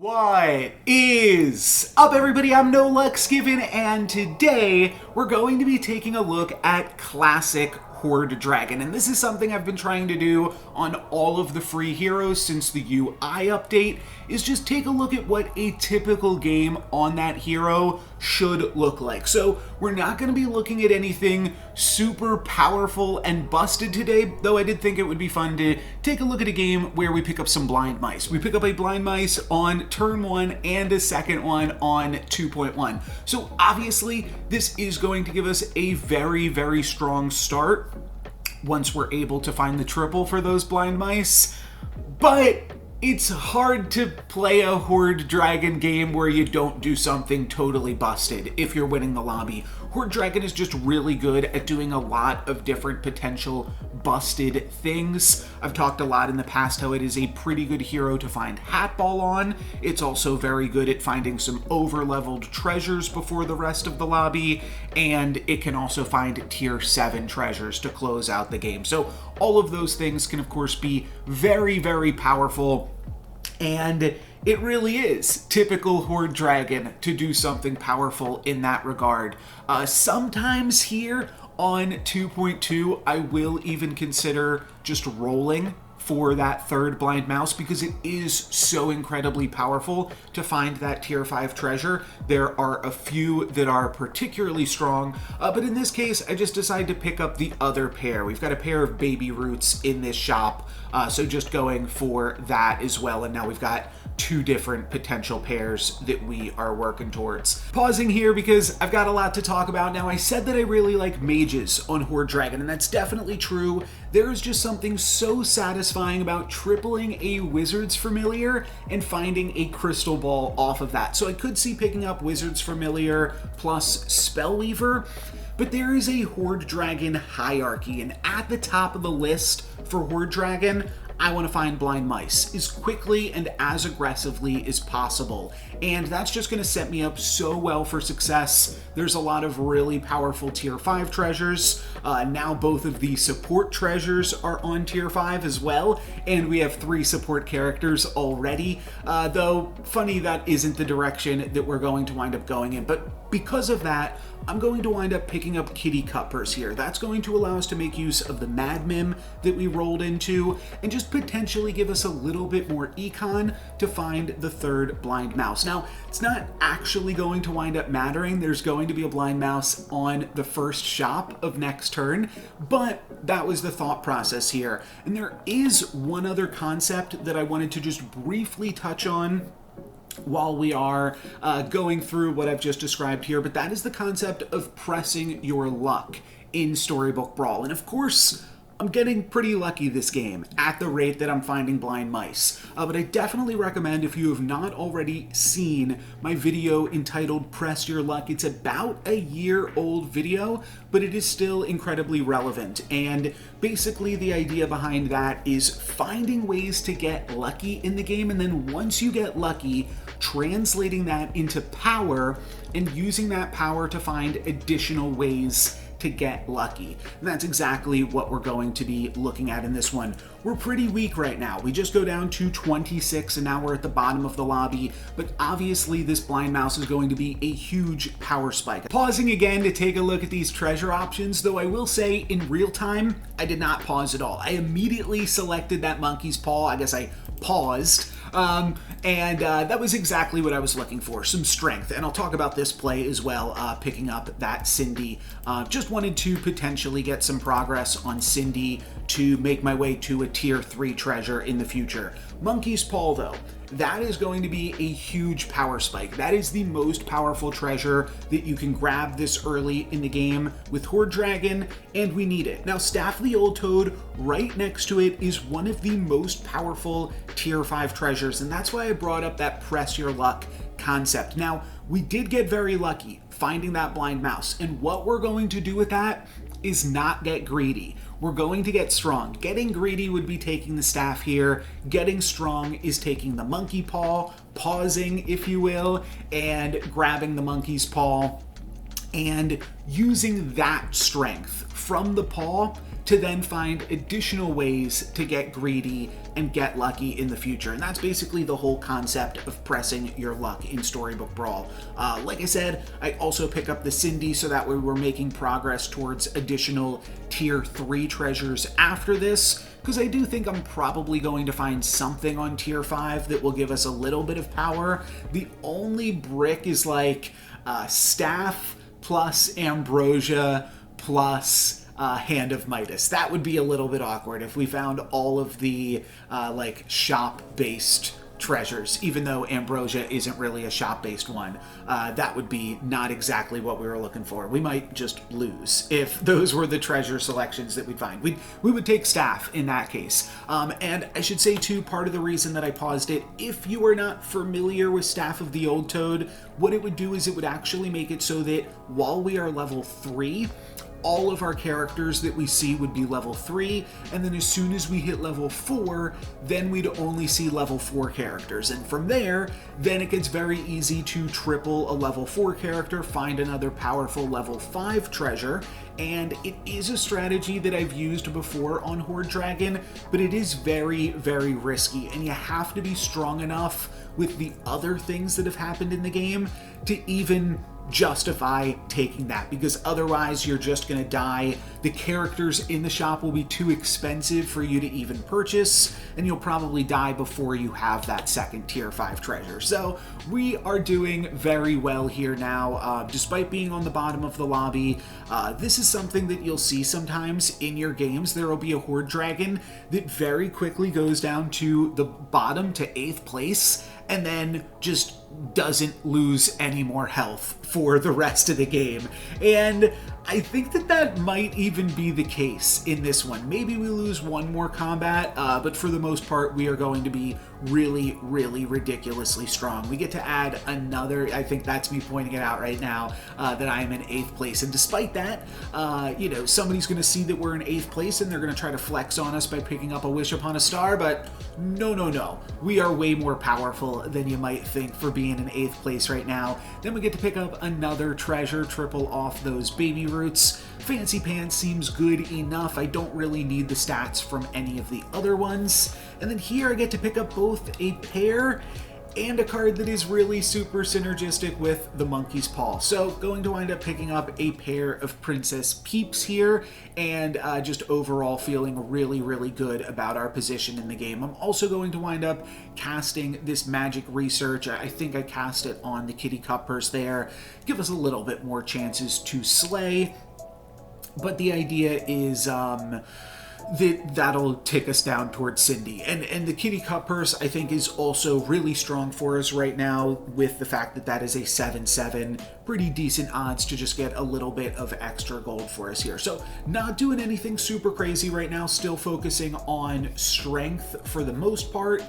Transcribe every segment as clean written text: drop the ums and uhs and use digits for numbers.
What is up, everybody? I'm No Lux Given, and today we're going to be taking a look at classic Hoard Dragon. And this is something I've been trying to do on all of the free heroes since the UI update, is just take a look at what a typical game on that hero should look like. So we're not going to be looking at anything super powerful and busted today, though I did think it would be fun to take a look at a game where we pick up some blind mice. We pick up a blind mice on turn 1 and a second one on 2.1. So obviously this is going to give us a very, very strong start once we're able to find the triple for those blind mice, but it's hard to play a Hoard Dragon game where you don't do something totally busted if you're winning the lobby. Hoard Dragon is just really good at doing a lot of different potential busted things. I've talked a lot in the past how it is a pretty good hero to find Hatball on. It's also very good at finding some over-leveled treasures before the rest of the lobby, and it can also find tier 7 treasures to close out the game. So all of those things can of course be very, very powerful, and it really is typical Hoard Dragon to do something powerful in that regard. Sometimes here on 2.2, I will even consider just rolling for that third blind mouse because it is so incredibly powerful to find that tier 5 treasure. There are a few that are particularly strong, but in this case, I just decided to pick up the other pair. We've got a pair of baby roots in this shop, so just going for that as well, and now we've got two different potential pairs that we are working towards. Pausing here because I've got a lot to talk about. Now, I said that I really like mages on Hoard Dragon, and that's definitely true. There is just something so satisfying about tripling a Wizard's Familiar and finding a Crystal Ball off of that. So I could see picking up Wizard's Familiar plus Spellweaver, but there is a Hoard Dragon hierarchy, and at the top of the list for Hoard Dragon, I want to find blind mice as quickly and as aggressively as possible. And that's just going to set me up so well for success. There's a lot of really powerful tier 5 treasures. Now both of the support treasures are on tier 5 as well. And we have 3 support characters already. Though, funny that isn't the direction that we're going to wind up going in. But because of that, I'm going to wind up picking up Kitty Cuppers here. That's going to allow us to make use of the Mad Mim that we rolled into and just potentially give us a little bit more econ to find the third blind mouse. Now, it's not actually going to wind up mattering. There's going to be a blind mouse on the first shop of next turn, but that was the thought process here. And there is one other concept that I wanted to just briefly touch on while we are going through what I've just described here, but that is the concept of pressing your luck in Storybook Brawl. And of course, I'm getting pretty lucky this game at the rate that I'm finding blind mice. But I definitely recommend, if you have not already seen my video entitled Press Your Luck, it's about a year-old video, but it is still incredibly relevant. And basically the idea behind that is finding ways to get lucky in the game, and then once you get lucky, translating that into power and using that power to find additional ways to get lucky. And that's exactly what we're going to be looking at in this one. We're pretty weak right now. We just go down to 26 and now we're at the bottom of the lobby, but obviously this blind mouse is going to be a huge power spike. Pausing again to take a look at these treasure options, though I will say in real time, I did not pause at all. I immediately selected that monkey's paw. I guess I paused. That was exactly what I was looking for, some strength. And I'll talk about this play as well, picking up that Cindy. Just wanted to potentially get some progress on Cindy to make my way to a tier 3 treasure in the future. Monkey's Paw, though, that is going to be a huge power spike. That is the most powerful treasure that you can grab this early in the game with Hoard Dragon, and we need it. Now, Staff the Old Toad, right next to it, is one of the most powerful tier 5 treasures, and that's why I brought up that press your luck concept. Now, we did get very lucky finding that blind mouse, and what we're going to do with that is not get greedy. We're going to get strong. Getting greedy would be taking the staff here. Getting strong is taking the monkey paw, pausing, if you will, and grabbing the monkey's paw and using that strength from the paw to then find additional ways to get greedy and get lucky in the future. And that's basically the whole concept of pressing your luck in Storybook Brawl. Like I said, I also pick up the Cindy so that way we're making progress towards additional tier 3 treasures after this, because I do think I'm probably going to find something on tier 5 that will give us a little bit of power. The only brick is like staff plus ambrosia plus Hand of Midas. That would be a little bit awkward if we found all of the like shop-based treasures, even though ambrosia isn't really a shop-based one. That would be not exactly what we were looking for. We might just lose if those were the treasure selections that we'd find. We would take staff in that case. And I should say too, part of the reason that I paused it, if you are not familiar with Staff of the Old Toad, what it would do is it would actually make it so that while we are level 3, all of our characters that we see would be level 3, and then as soon as we hit level 4, then we'd only see level 4 characters. And from there, then it gets very easy to triple a level 4 character, find another powerful level 5 treasure, and it is a strategy that I've used before on Hoard Dragon, but it is very, very risky, and you have to be strong enough with the other things that have happened in the game to even justify taking that, because otherwise you're just going to die. The characters in the shop will be too expensive for you to even purchase, and you'll probably die before you have that second tier 5 treasure. So we are doing very well here now, despite being on the bottom of the lobby. This is something that you'll see sometimes in your games. There will be a Hoard Dragon that very quickly goes down to the bottom to 8th place and then just doesn't lose any more health for the rest of the game. And I think that that might even be the case in this one. Maybe we lose one more combat, but for the most part, we are going to be really, really ridiculously strong. We get to add another, I think that's me pointing it out right now, that I am in 8th place. And despite that, you know, somebody's going to see that we're in 8th place and they're going to try to flex on us by picking up a Wish Upon a Star, but no, no, no. We are way more powerful than you might think for being in 8th place right now. Then we get to pick up another treasure, triple off those baby roots. Fancy Pants seems good enough. I don't really need the stats from any of the other ones. And then here I get to pick up both a pair and a card that is really super synergistic with the Monkey's Paw. So going to wind up picking up a pair of Princess Peeps here, and just overall feeling really, really good about our position in the game. I'm also going to wind up casting this Magic Research. I think I cast it on the Kitty Cup Purse there. Give us a little bit more chances to slay. But the idea is that'll take us down towards Cindy. And the Kitty Cup Purse, I think, is also really strong for us right now with the fact that that is a 7/7. Pretty decent odds to just get a little bit of extra gold for us here. So not doing anything super crazy right now, still focusing on strength for the most part,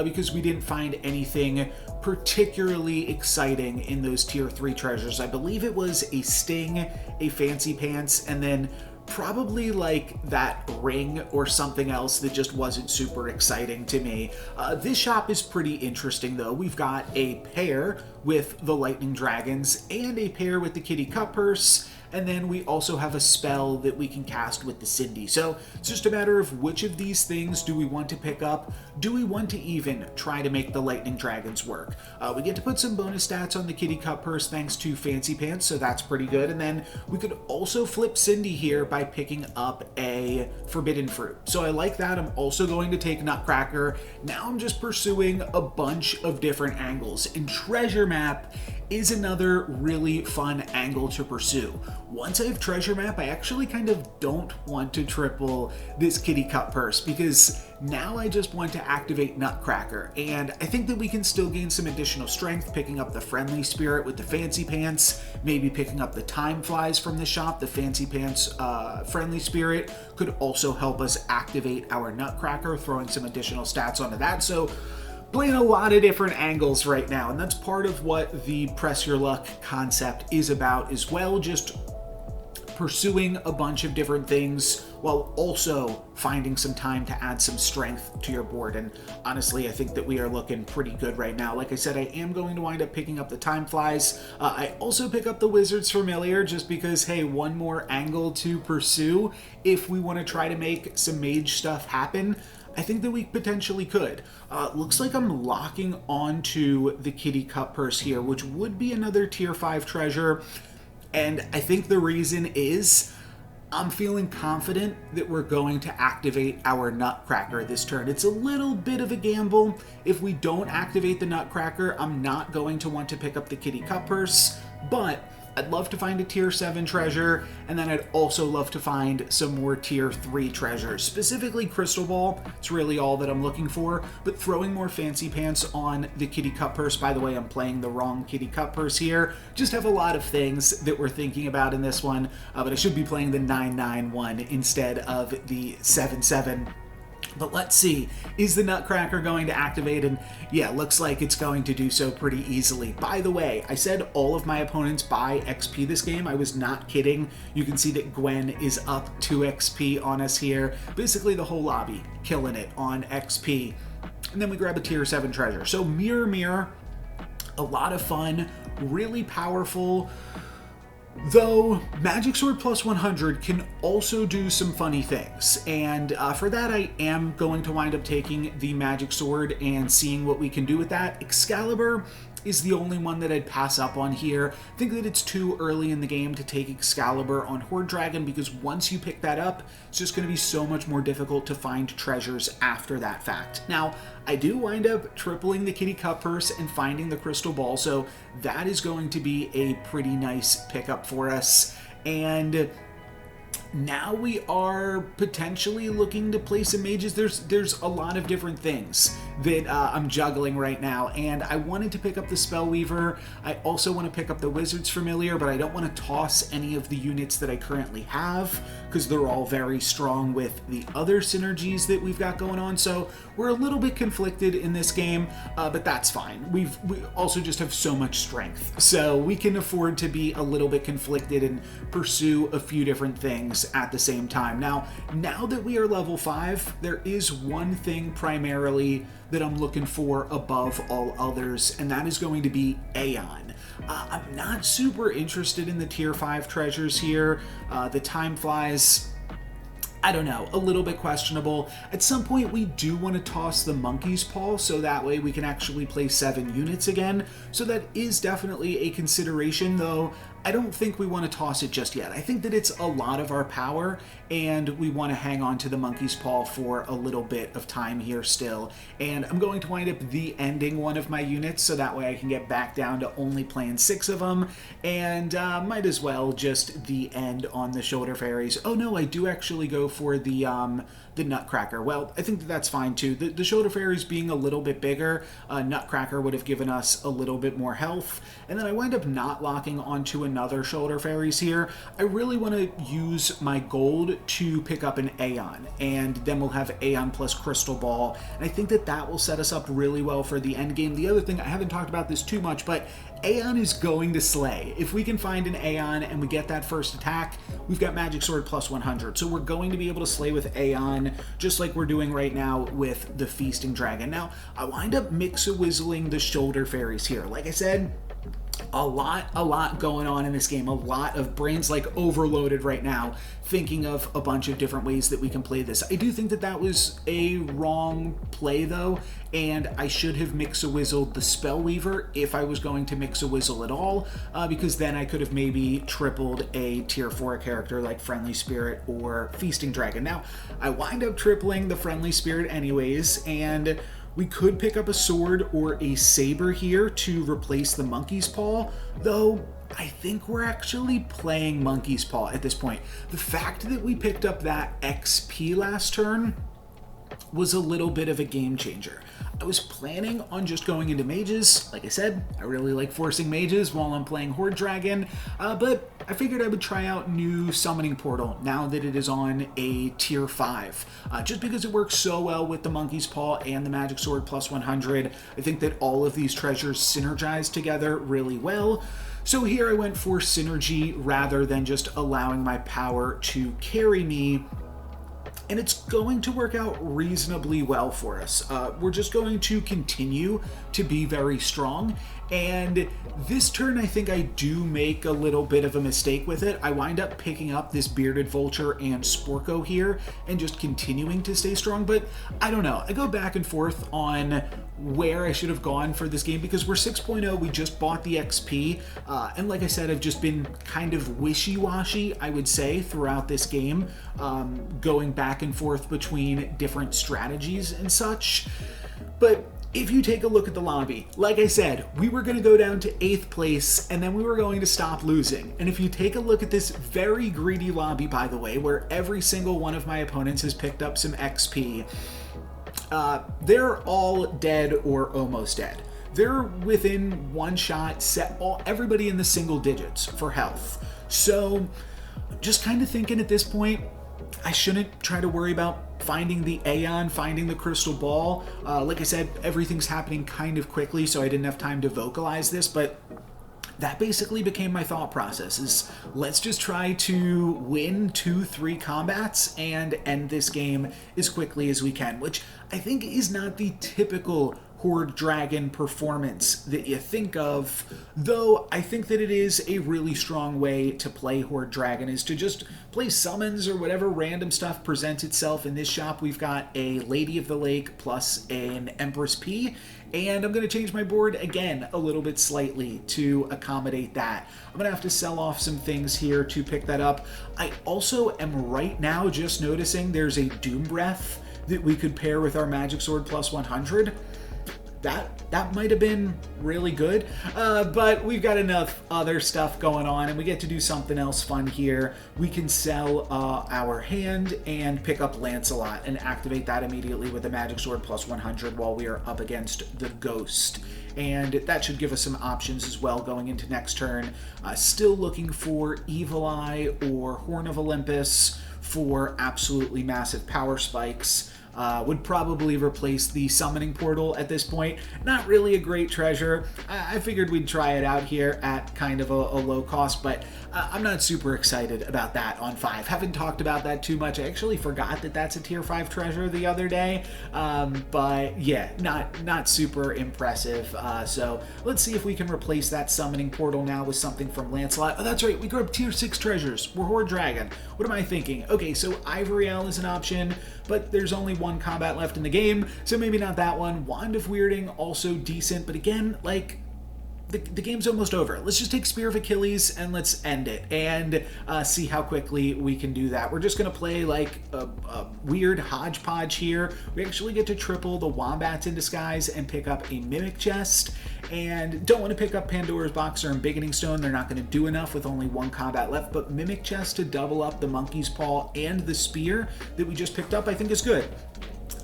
because we didn't find anything particularly exciting in those tier 3 treasures. I believe it was a Sting, a Fancy Pants, and then probably like that ring or something else that just wasn't super exciting to me. This shop is pretty interesting though. We've got a pair with the Lightning Dragons and a pair with the Kitty Cup Purse, and then we also have a spell that we can cast with the Cindy. So it's just a matter of which of these things do we want to pick up? Do we want to even try to make the Lightning Dragons work? We get to put some bonus stats on the Kitty Cup Purse thanks to Fancy Pants, so that's pretty good. And then we could also flip Cindy here by picking up a Forbidden Fruit. So I like that. I'm also going to take Nutcracker. Now I'm just pursuing a bunch of different angles. And Treasure Map is another really fun angle to pursue. Once I have Treasure Map, I actually kind of don't want to triple this Kitty Cup Purse, because now I just want to activate Nutcracker, and I think that we can still gain some additional strength picking up the Friendly Spirit with the Fancy Pants, maybe picking up the Time Flies from the shop. The Fancy Pants Friendly Spirit could also help us activate our Nutcracker, throwing some additional stats onto that. So playing a lot of different angles right now, and that's part of what the Press Your Luck concept is about as well, just pursuing a bunch of different things while also finding some time to add some strength to your board. And honestly, I think that we are looking pretty good right now. Like I said, I am going to wind up picking up the Time Flies. I also pick up the Wizard's Familiar just because, hey, one more angle to pursue if we want to try to make some mage stuff happen. I think that we potentially could. Looks like I'm locking onto the Kitty Cup Purse here, which would be another tier 5 treasure. And I think the reason is I'm feeling confident that we're going to activate our Nutcracker this turn. It's a little bit of a gamble. If we don't activate the Nutcracker, I'm not going to want to pick up the Kitty Cup Purse, but I'd love to find a tier 7 treasure, and then I'd also love to find some more tier 3 treasures. Specifically Crystal Ball, it's really all that I'm looking for, but throwing more fancy pants on the Kitty Cup Purse. By the way, I'm playing the wrong Kitty Cup Purse here. Just have a lot of things that we're thinking about in this one, but I should be playing the 991 instead of the 77. But let's see, is the Nutcracker going to activate? And yeah, looks like it's going to do so pretty easily. By the way, I said all of my opponents buy XP this game. I was not kidding. You can see that Gwen is up 2 XP on us here. Basically the whole lobby killing it on XP. And then we grab a tier 7 treasure. So Mirror Mirror, a lot of fun, really powerful. Though Magic Sword plus 100 can also do some funny things, and for that I am going to wind up taking the Magic Sword and seeing what we can do with that. Excalibur is the only one that I'd pass up on here. I think that it's too early in the game to take Excalibur on Hoard Dragon, because once you pick that up, it's just going to be so much more difficult to find treasures after that fact. Now, I do wind up tripling the Kitty Cup Purse and finding the Crystal Ball, so that is going to be a pretty nice pickup for us. And now we are potentially looking to play some mages. There's a lot of different things that I'm juggling right now, and I wanted to pick up the Spellweaver. I also want to pick up the Wizard's Familiar, but I don't want to toss any of the units that I currently have because they're all very strong with the other synergies that we've got going on. So we're a little bit conflicted in this game, but that's fine. We also just have so much strength, so we can afford to be a little bit conflicted and pursue a few different things at the same time. Now that we are level 5, there is one thing primarily that I'm looking for above all others, and that is going to be Aeon. I'm not super interested in the tier 5 treasures here. The Time Flies, I don't know, a little bit questionable. At some point, we do want to toss the Monkey's Paw, so that way we can actually play 7 units again. So that is definitely a consideration, though I don't think we want to toss it just yet. I think that it's a lot of our power, and we want to hang on to the Monkey's Paw for a little bit of time here still. And I'm going to wind up ending one of my units, so that way I can get back down to only playing 6 of them, and might as well just end on the Shoulder Fairies. Oh no, I do actually go for the Nutcracker. Well, I think that that's fine too. The Shoulder Fairies being a little bit bigger, Nutcracker would have given us a little bit more health, and then I wind up not locking onto another Shoulder Fairies here. I really want to use my gold to pick up an Aeon, and then we'll have Aeon plus Crystal Ball, and I think that that will set us up really well for the end game. The other thing, I haven't talked about this too much, but Aeon is going to slay. If we can find an Aeon and we get that first attack, we've got Magic Sword plus 100. So we're going to be able to slay with Aeon, just like we're doing right now with the Feasting Dragon. Now, I wind up mix-a-whizzling the Shoulder Fairies here. Like I said, a lot going on in this game. A lot of brains like overloaded right now, thinking of a bunch of different ways that we can play this. I do think that that was a wrong play though, and I should have mix-a-whizzled the Spellweaver if I was going to mix-a-whizzle at all, because then I could have maybe tripled a tier 4 character like Friendly Spirit or Feasting Dragon. Now, I wind up tripling the Friendly Spirit anyways, and we could pick up a sword or a saber here to replace the Monkey's Paw, though I think we're actually playing Monkey's Paw at this point. The fact that we picked up that XP last turn was a little bit of a game changer. I was planning on just going into mages. Like I said, I really like forcing mages while I'm playing Hoard Dragon, but I figured I would try out new Summoning Portal now that it is on a tier 5. Just because it works so well with the Monkey's Paw and the Magic Sword plus 100, I think that all of these treasures synergize together really well. So here I went for synergy rather than just allowing my power to carry me and it's going to work out reasonably well for us. We're just going to continue to be very strong, and this turn I think I do make a little bit of a mistake with it. I wind up picking up this Bearded Vulture and Sporko here and just continuing to stay strong, but I don't know. I go back and forth on where I should have gone for this game because we're 6.0, we just bought the XP, and like I said, I've just been kind of wishy-washy, I would say, throughout this game, going back and forth between different strategies and such. But if you take a look at the lobby, like I said, we were going to go down to 8th place and then we were going to stop losing. And if you take a look at this very greedy lobby, by the way, where every single one of my opponents has picked up some XP, they're all dead or almost dead. They're within one shot, everybody in the single digits for health. So just kind of thinking at this point, I shouldn't try to worry about finding the Aeon, finding the Crystal Ball. Like I said, everything's happening kind of quickly, so I didn't have time to vocalize this, but that basically became my thought process, is let's just try to win 2-3 combats and end this game as quickly as we can, which I think is not the typical Hoard Dragon performance that you think of, though I think that it is a really strong way to play Hoard Dragon, is to just play summons or whatever random stuff presents itself. In this shop, we've got a Lady of the Lake plus an Empress P, and I'm going to change my board again a little bit slightly to accommodate that. I'm going to have to sell off some things here to pick that up. I also am right now just noticing there's a Doom Breath that we could pair with our Magic Sword plus 100. That might have been really good, but we've got enough other stuff going on, and we get to do something else fun here. We can sell our hand and pick up Lancelot and activate that immediately with a Magic Sword plus 100 while we are up against the Ghost. And that should give us some options as well going into next turn. Still looking for Evil Eye or Horn of Olympus for absolutely massive power spikes. Would probably replace the Summoning Portal at this point. Not really a great treasure. I figured we'd try it out here at kind of a low cost, but I'm not super excited about that on 5. Haven't talked about that too much. I actually forgot that that's a tier 5 treasure the other day, but yeah, not super impressive. So let's see if we can replace that Summoning Portal now with something from Lancelot. Oh, that's right, we grabbed tier 6 treasures. We're Hoard Dragon. What am I thinking? Okay, so Ivory Owl is an option, but there's only one combat left in the game, so maybe not that one. Wand of Weirding, also decent, but again, like, the game's almost over. Let's just take Spear of Achilles and let's end it and see how quickly we can do that. We're just going to play like a weird hodgepodge here. We actually get to triple the Wombats in Disguise and pick up a Mimic Chest, and don't want to pick up Pandora's Box or Embiggening Stone. They're not going to do enough with only one combat left, but Mimic Chest to double up the Monkey's Paw and the Spear that we just picked up I think is good.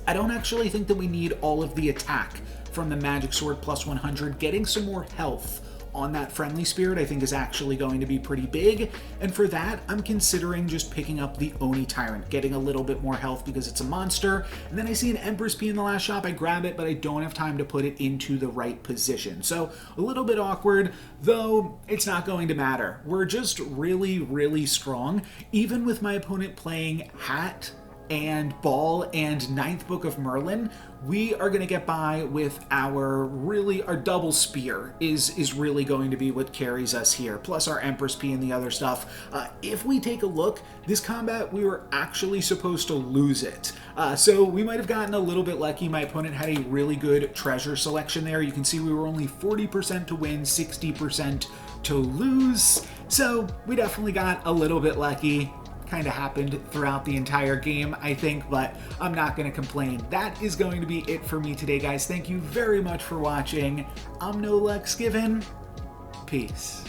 I don't actually think that we need all of the attack from the Magic Sword plus 100. Getting some more health on that Friendly Spirit I think is actually going to be pretty big, and for that I'm considering just picking up the Oni Tyrant, getting a little bit more health because it's a monster. And then I see an Empress P in the last shop, I grab it, but I don't have time to put it into the right position. So a little bit awkward, though it's not going to matter. We're just really strong. Even with my opponent playing Hat and Ball and Ninth Book of Merlin, we are going to get by with our double spear is really going to be what carries us here, plus our Empress P and the other stuff. If we take a look, this combat, we were actually supposed to lose it. So we might have gotten a little bit lucky. My opponent had a really good treasure selection there. You can see we were only 40% to win, 60% to lose. So we definitely got a little bit lucky. Kind of happened throughout the entire game, I think, but I'm not going to complain. That is going to be it for me today, guys. Thank you very much for watching. I'm No Lex Given. Peace.